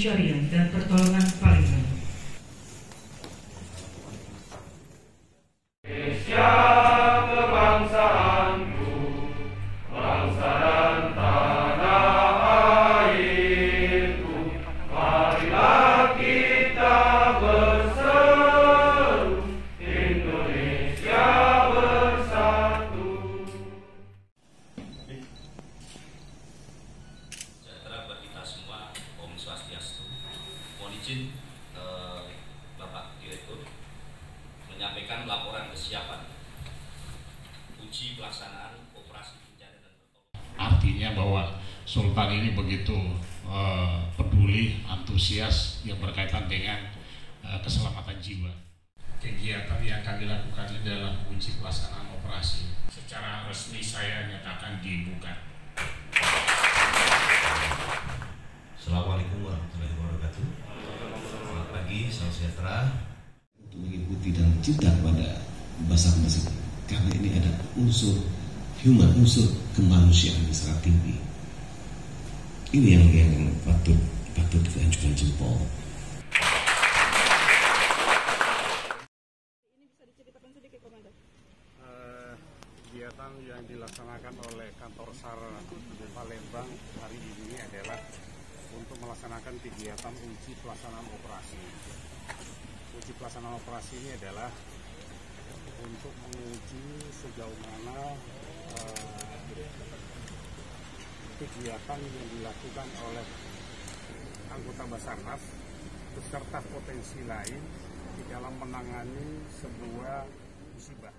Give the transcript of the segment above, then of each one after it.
Pencarian dan Pertolongan Palembang. Izin Bapak Direktur menyampaikan laporan kesiapan uji pelaksanaan operasi pencarian dan pertolongan. Artinya bahwa Sultan ini begitu peduli, antusias yang berkaitan dengan keselamatan jiwa. Kegiatan yang kami lakukan ini adalah uji pelaksanaan operasi. Secara resmi saya nyatakan dibuka. Assalamualaikum warahmatullahi wabarakatuh. Selamat pagi, salam sejahtera. Untuk mengikuti dan cinta kepada bangsa-bangsa, karena ini ada unsur human, unsur kemanusiaan yang sangat tinggi. Ini yang patut kita ajukan jempol. Ini bisa diceritakan sedikit, Komandan? Kegiatan yang dilaksanakan oleh kantor SAR Palembang hari ini adalah untuk melaksanakan kegiatan uji pelaksanaan operasi. Uji pelaksanaan operasi ini adalah untuk menguji sejauh mana kegiatan yang dilakukan oleh anggota Basarnas beserta potensi lain di dalam menangani sebuah musibah.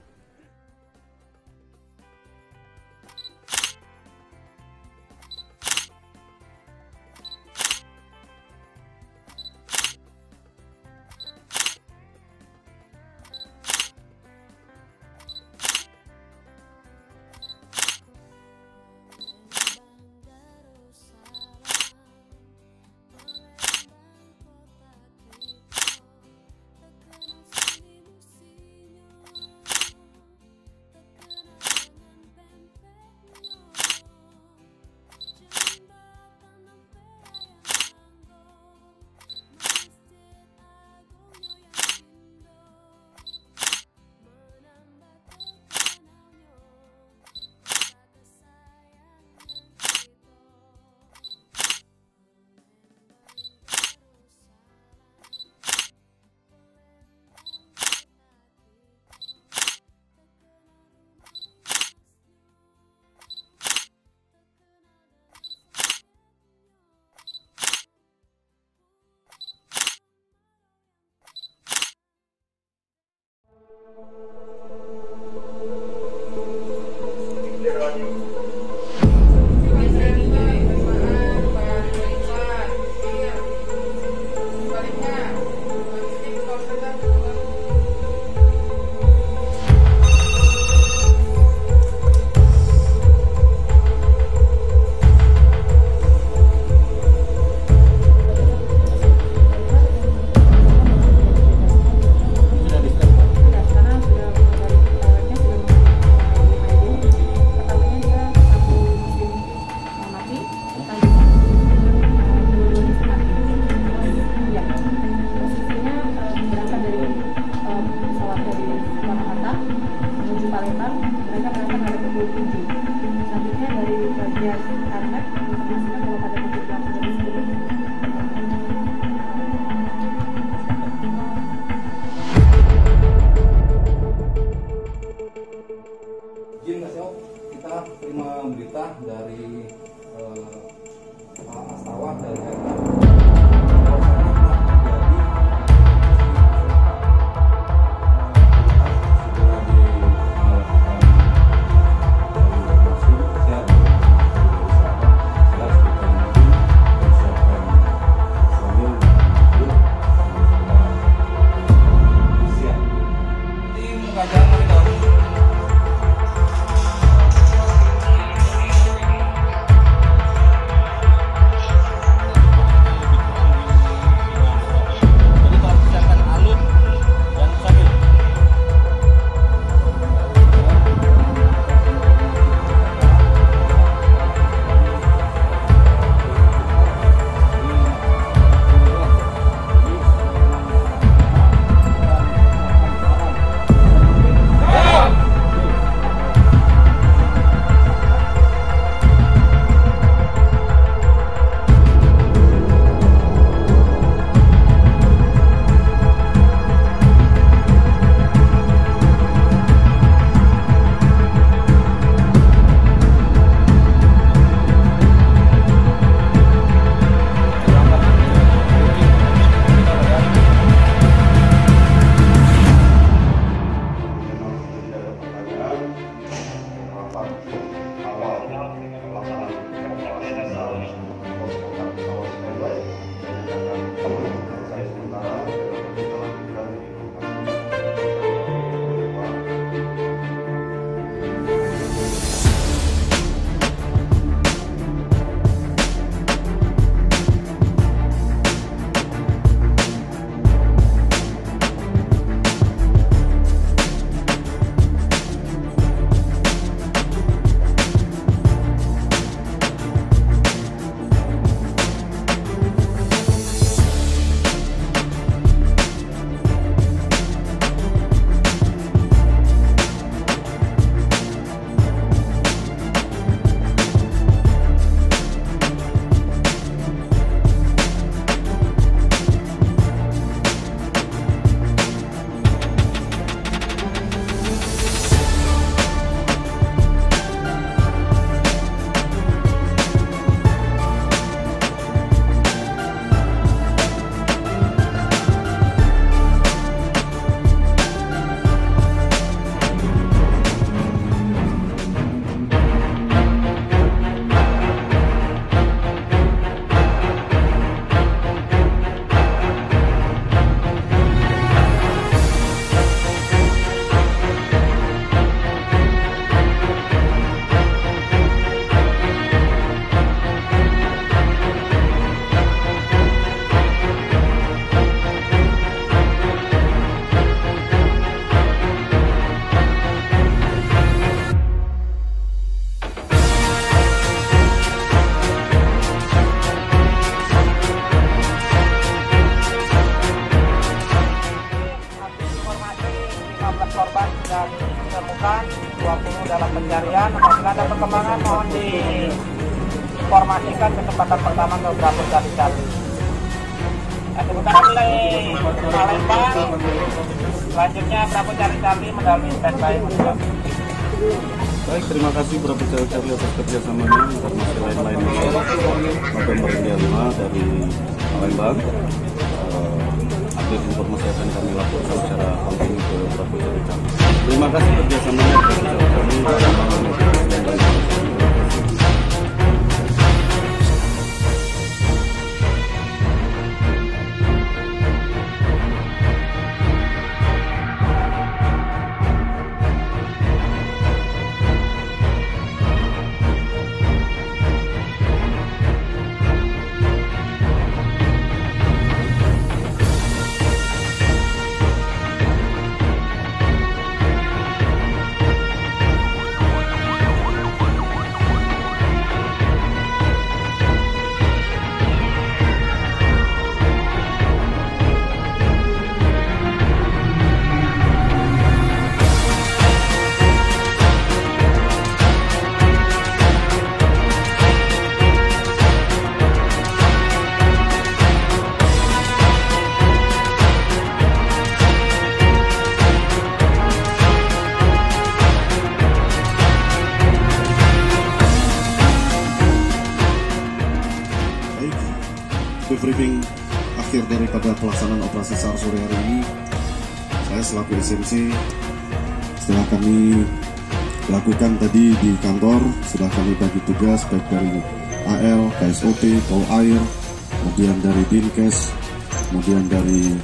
15 korban sudah ditemukan, 20 dalam pencarian. Apabila ada perkembangan mohon diinformasikan kesempatan pertama ke Bravo Cali-Cali. Sementara mulai Palembang, selanjutnya Bravo Cali-Cali mendalami standby. Baik, terima kasih Bravo Cali-Cali atas kerjasamanya. Informasi lain-lain November India 5 dari Palembang. Update informasi akan kami laporkan secara langsung ke Bravo Cali-Cali. Terima kasih kerjasamanya Bravo Cali-Cali. Briefing akhir daripada pelaksanaan operasi SAR sore hari ini, saya selaku SMC setelah kami lakukan tadi di kantor, sudah kami bagi tugas baik dari AL, KSOT, Pol Air, kemudian dari Dinkes, kemudian dari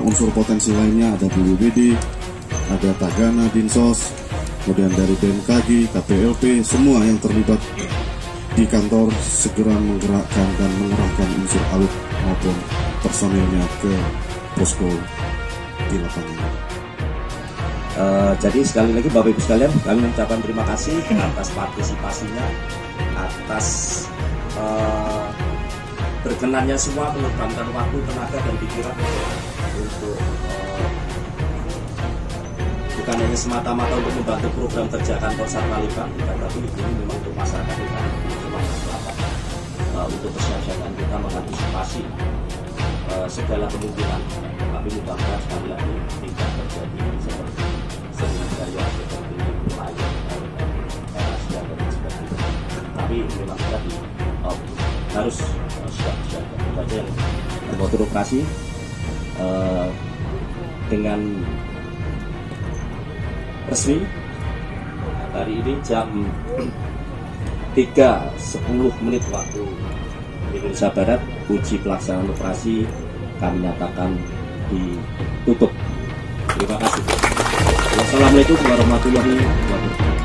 unsur potensi lainnya ada BPBD, ada Tagana, Dinsos, kemudian dari BMKG, KPLP, semua yang terlibat di kantor segera menggerakkan dan mengerahkan unsur AWUT maupun personilnya ke posko di lapangan. Jadi sekali lagi Bapak Ibu sekalian, kami mengucapkan terima kasih atas partisipasinya, atas berkenannya semua mengorbankan waktu, tenaga dan pikiran untuk bukan hanya semata-mata untuk membantu program kerja kantor SAR Palembang, tapi ini memang untuk masyarakat kita, untuk kesiapsiagaan kita mengantisipasi segala kemungkinan. Tapi mudah-mudahan sekali lagi tidak terjadi seperti Sriwijaya, seperti Layan, Asia dan sebagainya. Tapi memang tadi harus siap-siaga. Itu aja yang motor operasi dengan resmi hari ini jam 3:10 waktu Indonesia Barat, uji pelaksanaan operasi kami nyatakan ditutup. Terima kasih. Wassalamualaikum warahmatullahi wabarakatuh.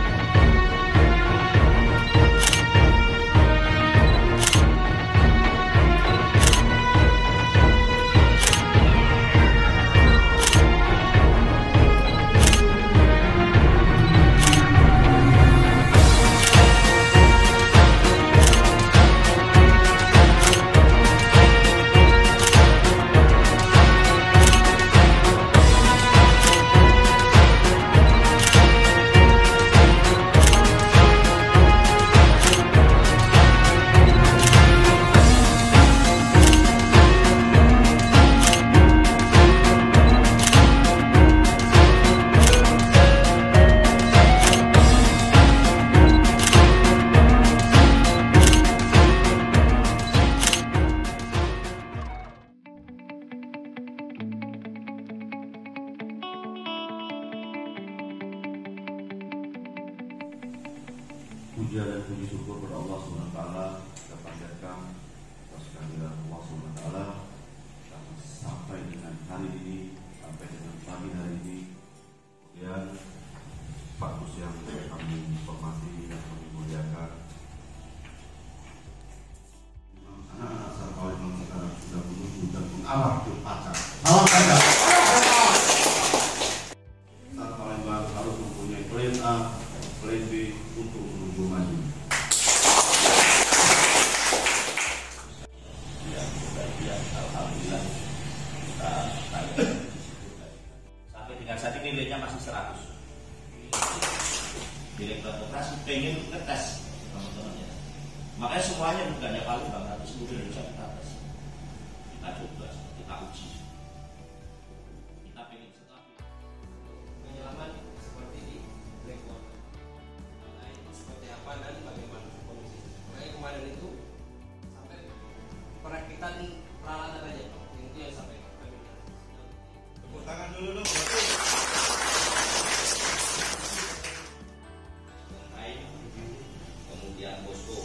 Puja dan puji syukur kepada Allah SWT kita panjatkan atas kehadiran Allah SWT sampai dengan hari ini, sampai dengan pagi hari ini. Kemudian Pak Bus yang kami hormati dan kami muliakan, anak-anak SAR Palembang sekarang sudah menuju dan mengarah ke pacar. SAR Palembang harus mempunyai plan A, plan B untuk menuju maju. Alhamdulillah kita sampai di Dengan saat ini nilainya masih 100. Direktorat Operasi pengen ngetes teman-temannya. Makanya semuanya bukannya Palembang, tapi seluruh Indonesia kita tes. Kita coba, kita uji. Kita pengen setelah penyelaman seperti di Blackwater. Nah itu seperti apa dan bagaimana kondisi. Makanya kemarin itu sampai perakitan peralatan aja Pak. Itu yang sampai kami. Tepuk tangan dulu dong. Kemudian posko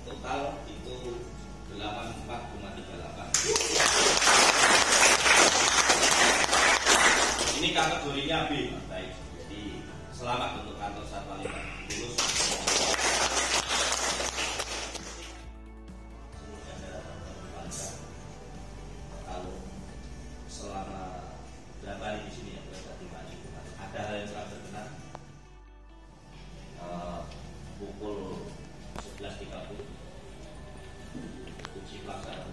total itu 84,38. Ini kategorinya B, Mas. Baik. Jadi selamat untuk kantor Satpol PP lulus. Kalau selama berapa hari di sini ya, ada hal yang telah berkenan. Pukul 11.30 uji pelaksanaan